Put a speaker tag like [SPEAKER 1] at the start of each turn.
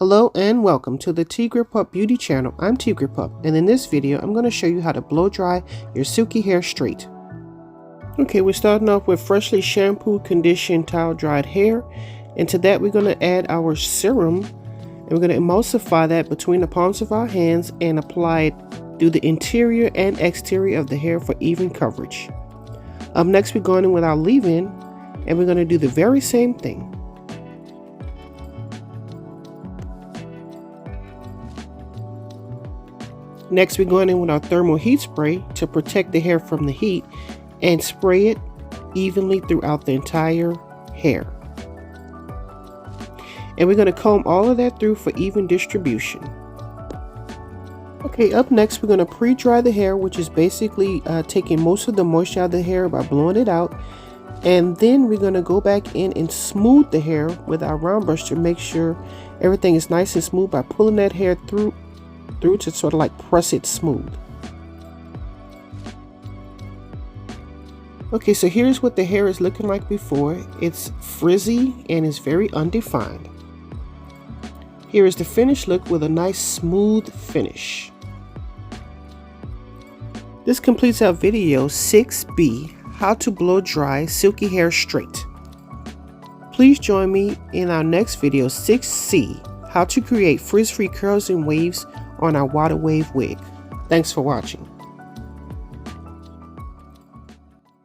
[SPEAKER 1] Hello and welcome to the TigrePup Beauty channel. I'm TigrePup, and in this video I'm going to show you how to blow dry your silky hair straight. Okay, we're starting off with freshly shampooed, conditioned, towel dried hair, and to that we're going to add our serum, and we're going to emulsify that between the palms of our hands and apply it through the interior and exterior of the hair for even coverage. Up next we're going in with our leave-in, and we're going to do the very same thing. Next, we're going in with our thermal heat spray to protect the hair from the heat and spray it evenly throughout the entire hair. And we're going to comb all of that through for even distribution. Okay, up next, we're going to pre-dry the hair, which is basically taking most of the moisture out of the hair by blowing it out. And then we're going to go back in and smooth the hair with our round brush to make sure everything is nice and smooth by pulling that hair through to sort of like press it smooth. Okay, so here's what the hair is looking like before. It's frizzy and is very undefined. Here is the finished look with a nice smooth finish. This completes our video 6B, how to blow dry silky hair straight. Please join me in our next video 6C, how to create frizz-free curls and waves on our water wave wig. Thanks for watching.